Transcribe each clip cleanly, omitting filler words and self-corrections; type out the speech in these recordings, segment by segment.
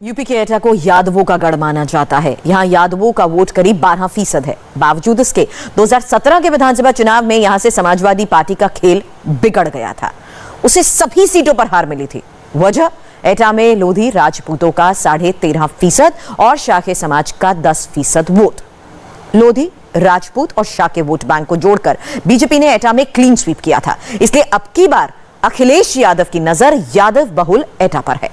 UP के एटा को यादवों का गढ़ माना जाता है। यहां यादवों का वोट करीब 12% है। बावजूद इसके 2017 के विधानसभा चुनाव में यहां से समाजवादी पार्टी का खेल बिगड़ गया था। उसे सभी सीटों पर हार मिली थी। वजह एटा में लोधी राजपूतों का 13.5% और शाक्य समाज का 10% वोट। लोधी, राजपूत और शाक्य वोट बैंक को जोड़कर बीजेपी ने एटा में क्लीन स्वीप किया था। इसलिए अब की बार अखिलेश यादव की नजर यादव बहुल एटा पर है।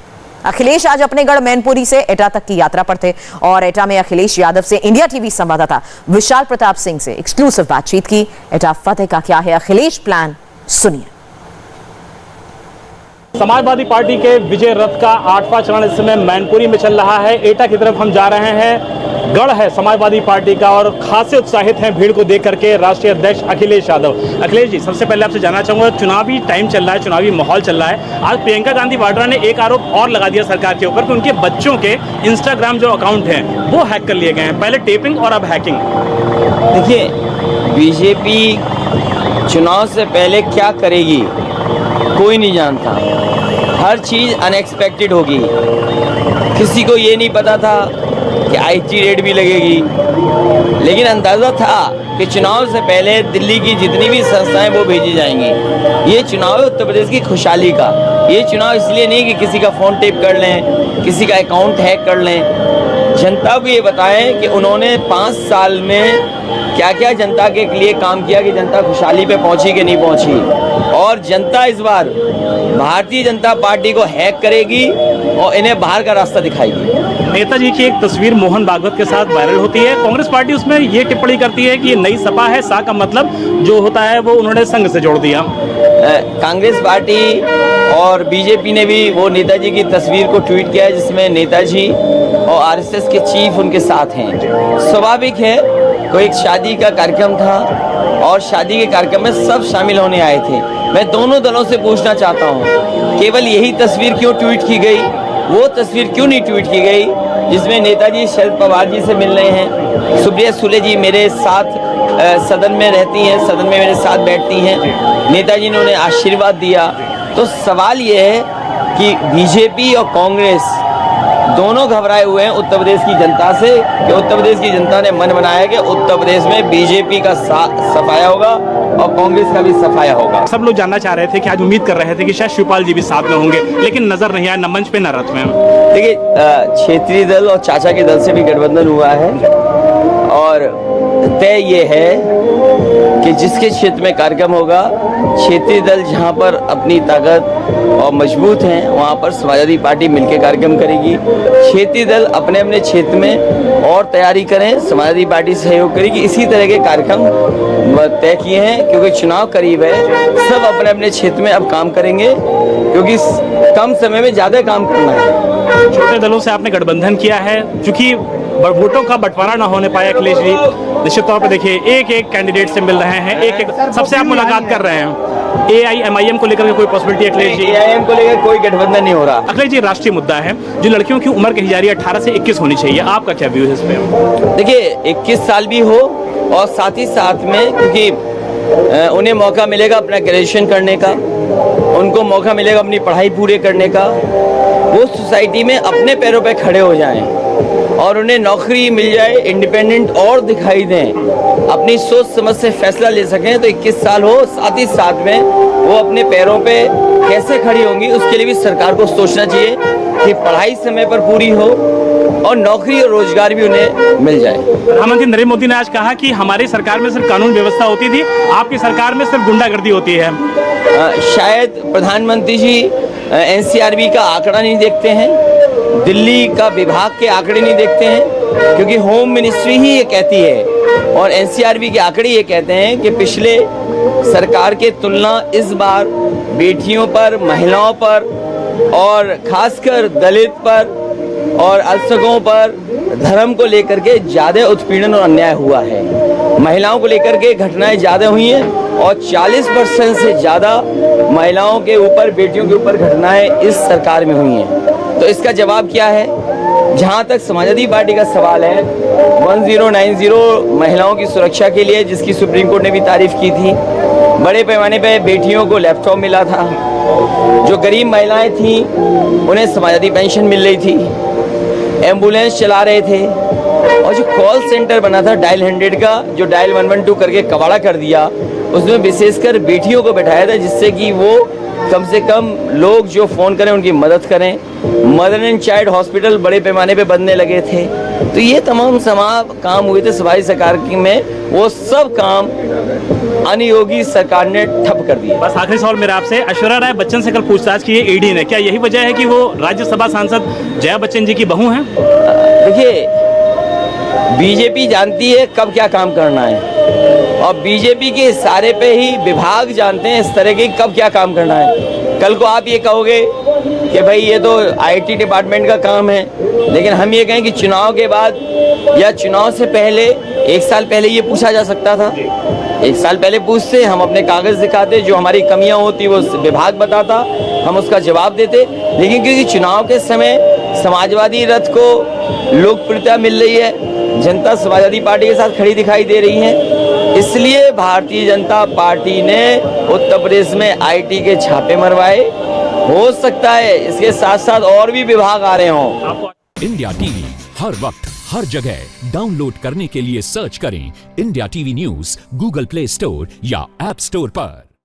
अखिलेश आज अपने गढ़ मैनपुरी से एटा तक की यात्रा पर थे और एटा में अखिलेश यादव से इंडिया टीवी संवाददाता विशाल प्रताप सिंह से एक्सक्लूसिव बातचीत की। एटा फतेह का क्या है अखिलेश प्लान, सुनिए। समाजवादी पार्टी के विजय रथ का 8वां चरण इस समय मैनपुरी में चल रहा है। एटा की तरफ हम जा रहे हैं। गढ़ है समाजवादी पार्टी का और खासे उत्साहित हैं भीड़ को देख करके राष्ट्रीय अध्यक्ष अखिलेश यादव। अखिलेश जी, सबसे पहले आपसे जानना चाहूंगा, चुनावी टाइम चल रहा है, चुनावी माहौल चल रहा है। आज प्रियंका गांधी वाड्रा ने एक आरोप और लगा दिया सरकार के ऊपर कि उनके बच्चों के इंस्टाग्राम जो अकाउंट हैं वो हैक कर लिए गए हैं। पहले टेपिंग और अब हैकिंग। देखिए, बीजेपी चुनाव से पहले क्या करेगी कोई नहीं जानता। हर चीज़ अनएक्सपेक्टेड होगी। किसी को ये नहीं पता था कि आईटी रेड भी लगेगी, लेकिन अंदाज़ा था कि चुनाव से पहले दिल्ली की जितनी भी संस्थाएं वो भेजी जाएंगी। ये चुनाव है उत्तर प्रदेश की खुशहाली का। ये चुनाव इसलिए नहीं कि किसी का फ़ोन टेप कर लें, किसी का अकाउंट हैक कर लें। जनता को ये बताएं कि उन्होंने 5 साल में क्या क्या जनता के लिए काम किया कि जनता खुशहाली पे पहुंची कि नहीं पहुंची। और जनता इस बार भारतीय जनता पार्टी को हैक करेगी और इन्हें बाहर का रास्ता दिखाएगी। नेताजी की एक तस्वीर मोहन भागवत के साथ वायरल होती है। कांग्रेस पार्टी उसमें ये टिप्पणी करती है कि ये नई सपा है। सा का मतलब जो होता है वो उन्होंने संघ से जोड़ दिया। कांग्रेस पार्टी और बीजेपी ने भी वो नेताजी की तस्वीर को ट्वीट किया है जिसमें नेताजी और आरएसएस के चीफ उनके साथ हैं। स्वाभाविक है, कोई एक शादी का कार्यक्रम था और शादी के कार्यक्रम में सब शामिल होने आए थे। मैं दोनों दलों से पूछना चाहता हूँ, केवल यही तस्वीर क्यों ट्वीट की गई? वो तस्वीर क्यों नहीं ट्वीट की गई जिसमें नेताजी शरद पवार जी से मिल रहे हैं? सुप्रिया सुले जी मेरे साथ सदन में रहती हैं, सदन में मेरे साथ बैठती हैं। नेताजी ने उन्हें आशीर्वाद दिया। तो सवाल ये है कि बीजेपी और कांग्रेस दोनों घबराए हुए हैं उत्तर प्रदेश की जनता से कि उत्तर प्रदेश की जनता ने मन बनाया कि उत्तर प्रदेश में बीजेपी का सफाया होगा और कांग्रेस का भी सफाया होगा। सब लोग जानना चाह रहे थे कि आज उम्मीद कर रहे थे कि शायद शिवपाल जी भी साथ में होंगे, लेकिन नजर नहीं आया, न मंच पे न रथ में। देखिए, क्षेत्रीय दल और चाचा के दल से भी गठबंधन हुआ है और तय ये है कि जिसके क्षेत्र में कार्यक्रम होगा, क्षेत्रीय दल जहां पर अपनी ताकत और मजबूत हैं वहां पर समाजवादी पार्टी मिलकर कार्यक्रम करेगी। क्षेत्रीय दल अपने अपने क्षेत्र में और तैयारी करें, समाजवादी पार्टी सहयोग करेगी। इसी तरह के कार्यक्रम तय किए हैं क्योंकि चुनाव करीब है। सब अपने अपने क्षेत्र में अब काम करेंगे क्योंकि कम समय में ज़्यादा काम करना है। छोटे दलों से आपने गठबंधन किया है, चूंकि वोटों का बंटवारा ना होने पाया अखिलेश जी, निश्चित तौर पर देखिए एक एक कैंडिडेट से मिल रहे हैं, एक एक सबसे आप मुलाकात कर रहे हैं। AIMIM को लेकर कोई पॉसिबिलिटी अखिलेश जी? AIM को लेकर कोई गठबंधन नहीं हो रहा। अखिलेश जी, राष्ट्रीय मुद्दा है जो लड़कियों की उम्र कही जा रही है 18 से 21 होनी चाहिए, आपका क्या व्यू है इस पे? देखिए, 21 साल भी हो और साथ ही साथ में क्योंकि उन्हें मौका मिलेगा अपना ग्रेजुएशन करने का, उनको मौका मिलेगा अपनी पढ़ाई पूरे करने का, वो सोसाइटी में अपने पैरों पे खड़े हो जाएं और उन्हें नौकरी मिल जाए, इंडिपेंडेंट और दिखाई दें, अपनी सोच समझ से फैसला ले सकें। तो 21 साल हो, साथ ही साथ में वो अपने पैरों पे कैसे खड़ी होंगी उसके लिए भी सरकार को सोचना चाहिए कि पढ़ाई समय पर पूरी हो और नौकरी और रोजगार भी उन्हें मिल जाए। प्रधानमंत्री नरेंद्र मोदी ने आज कहा कि हमारी सरकार में सिर्फ कानून व्यवस्था होती थी, आपकी सरकार में सिर्फ गुंडागर्दी होती है। शायद प्रधानमंत्री जी NCRB का आंकड़ा नहीं देखते हैं, दिल्ली का विभाग के आंकड़े नहीं देखते हैं, क्योंकि होम मिनिस्ट्री ही ये कहती है और NCRB के आंकड़े ये कहते हैं कि पिछले सरकार के तुलना इस बार बेटियों पर, महिलाओं पर और खासकर दलित पर और अल्पसंख्यकों पर धर्म को लेकर के ज़्यादा उत्पीड़न और अन्याय हुआ है। महिलाओं को लेकर के घटनाएं ज़्यादा हुई हैं और 40% से ज़्यादा महिलाओं के ऊपर, बेटियों के ऊपर घटनाएं इस सरकार में हुई हैं। तो इसका जवाब क्या है? जहां तक समाजवादी पार्टी का सवाल है, 1090 महिलाओं की सुरक्षा के लिए जिसकी सुप्रीम कोर्ट ने भी तारीफ की थी, बड़े पैमाने पर बेटियों को लैपटॉप मिला था, जो गरीब महिलाएं थीं उन्हें समाजवादी पेंशन मिल रही थी, एम्बुलेंस चला रहे थे, और जो कॉल सेंटर बना था डायल 100 का, जो डायल 112 करके कबाड़ा कर दिया, उसमें विशेषकर बेटियों को बैठाया था, जिससे कि वो कम से कम लोग जो फ़ोन करें उनकी मदद करें। मदर एंड चाइल्ड हॉस्पिटल बड़े पैमाने पे बनने लगे थे। तो ये तमाम काम हुए थे सफाई सरकार की में, वो सब काम अनियोगी सरकार ने ठप कर दिया। बस आखिरी सवाल मेरा आपसे, ऐश्वर्या राय बच्चन से कल पूछताछ की है ईडी ने, क्या यही वजह है कि वो राज्यसभा सांसद जया बच्चन जी की बहू हैं? देखिए, बीजेपी जानती है कब क्या काम करना है, और बीजेपी के इशारे पे ही विभाग जानते हैं इस तरह के कब क्या काम करना है। कल को आप ये कहोगे कि भाई ये तो आईटी डिपार्टमेंट का काम है, लेकिन हम ये कहें कि चुनाव के बाद या चुनाव से पहले 1 साल पहले ये पूछा जा सकता था। 1 साल पहले पूछते, हम अपने कागज दिखाते, जो हमारी कमियां होती वो विभाग बताता, हम उसका जवाब देते। लेकिन क्योंकि चुनाव के समय समाजवादी रथ को लोकप्रियता मिल रही है, जनता समाजवादी पार्टी के साथ खड़ी दिखाई दे रही है, इसलिए भारतीय जनता पार्टी ने उत्तर प्रदेश में आईटी के छापे मरवाए। हो सकता है इसके साथ साथ और भी विभाग आ रहे हों। इंडिया टीवी हर वक्त हर जगह डाउनलोड करने के लिए सर्च करें India TV news Google play store या ऐप स्टोर पर।